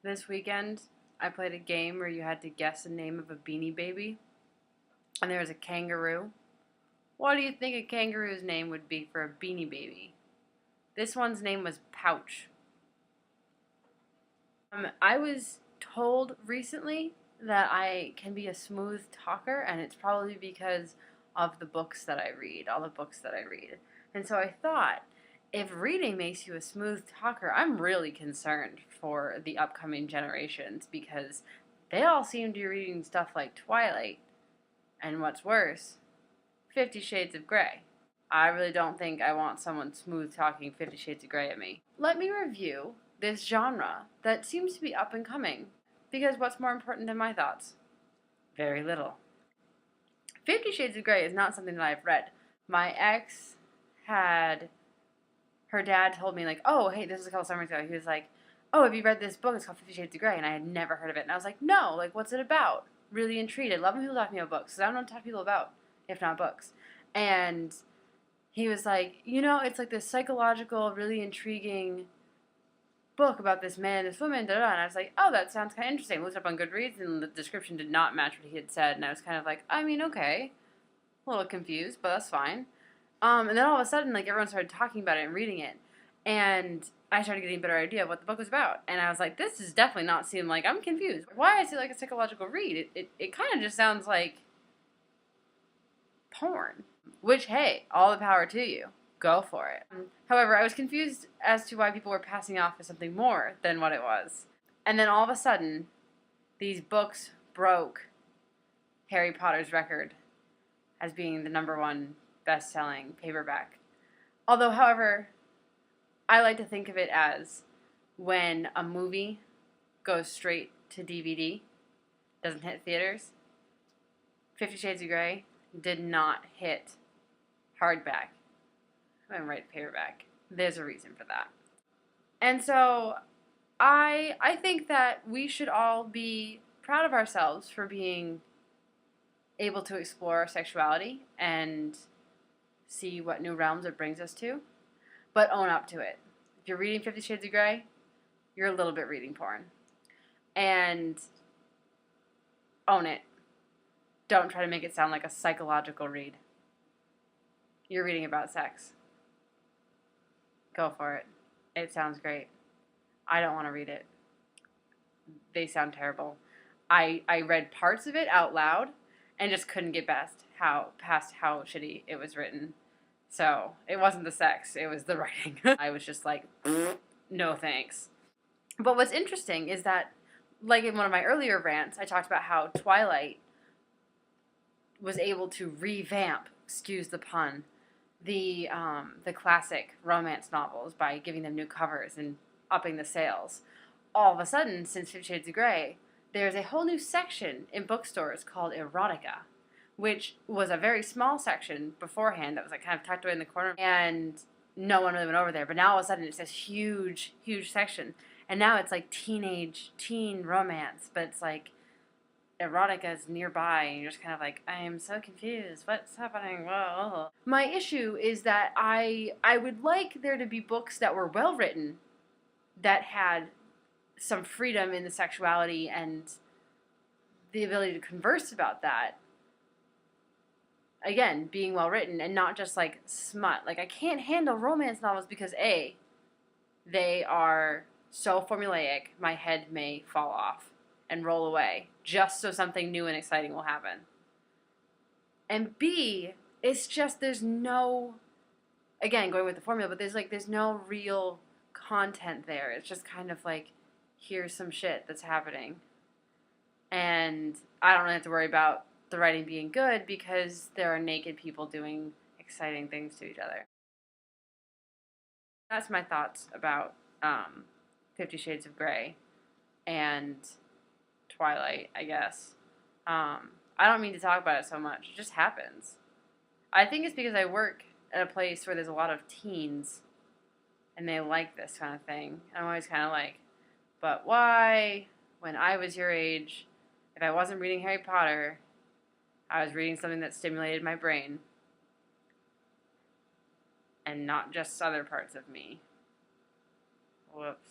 This weekend, I played a game where you had to guess the name of a Beanie Baby, and there was a kangaroo. What do you think a kangaroo's name would be for a Beanie Baby? This one's name was Pouch. I was told recently that I can be a smooth talker, and it's probably because of the books that I read, all the books that I read. And so I thought, if reading makes you a smooth talker, I'm really concerned for the upcoming generations because they all seem to be reading stuff like Twilight, and what's worse, 50 Shades of Grey. I really don't think I want someone smooth talking 50 Shades of Grey at me. Let me review this genre that seems to be up and coming, because what's more important than my thoughts? Very little. 50 Shades of Grey is not something that I've read. My ex had, her dad told me, like, oh, hey, this was a couple summers ago. He was like, oh, have you read this book? It's called 50 Shades of Grey. And I had never heard of it. And I was like, no, like, what's it about? Really intrigued. I love when people talk to me about books, because I don't know what to talk to people about, if not books. And he was like, you know, it's like this psychological, really intriguing book about this man and this woman, da, da, da. And I was like, oh, that sounds kind of interesting. I looked up on Goodreads, and the description did not match what he had said. And I was kind of like, I mean, okay. A little confused, but that's fine. And then all of a sudden, like, everyone started talking about it and reading it. And I started getting a better idea of what the book was about. And I was like, this is definitely not seeming like, I'm confused. Why is it like a psychological read? It kind of just sounds like porn. Which, hey, all the power to you. Go for it. However, I was confused as to why people were passing off as something more than what it was. And then all of a sudden, these books broke Harry Potter's record as being the #1 best-selling paperback. Although, however, I like to think of it as when a movie goes straight to DVD, doesn't hit theaters. 50 Shades of Grey did not hit hardback. I went right to paperback. There's a reason for that. And so I think that we should all be proud of ourselves for being able to explore our sexuality and see what new realms it brings us to, but own up to it. If you're reading 50 Shades of Grey, you're a little bit reading porn. And own it. Don't try to make it sound like a psychological read. You're reading about sex. Go for it. It sounds great. I don't want to read it. They sound terrible. I read parts of it out loud and just couldn't get past how shitty it was written. So it wasn't the sex, it was the writing. I was just like, no thanks. But what's interesting is that, like in one of my earlier rants, I talked about how Twilight was able to revamp, excuse the pun, the classic romance novels by giving them new covers and upping the sales. All of a sudden, since 50 Shades of Grey, there's a whole new section in bookstores called Erotica, which was a very small section beforehand that was like kind of tucked away in the corner, and no one really went over there. But now all of a sudden it's this huge, huge section, and now it's like teen romance, but it's like erotica is nearby, and you're just kind of like, I am so confused. What's happening? Whoa. My issue is that I would like there to be books that were well written, that had some freedom in the sexuality and the ability to converse about that. Again, being well written and not just like smut. Like, I can't handle romance novels because A, they are so formulaic, my head may fall off and roll away just so something new and exciting will happen. And B, it's just there's no, again, going with the formula, but there's no real content there. It's just kind of like, here's some shit that's happening. And I don't really have to worry about the writing being good because there are naked people doing exciting things to each other. That's my thoughts about 50 Shades of Grey and Twilight, I guess. I don't mean to talk about it so much. It just happens. I think it's because I work at a place where there's a lot of teens and they like this kind of thing. I'm always kind of like, but why? When I was your age, if I wasn't reading Harry Potter, I was reading something that stimulated my brain and not just other parts of me. Whoops.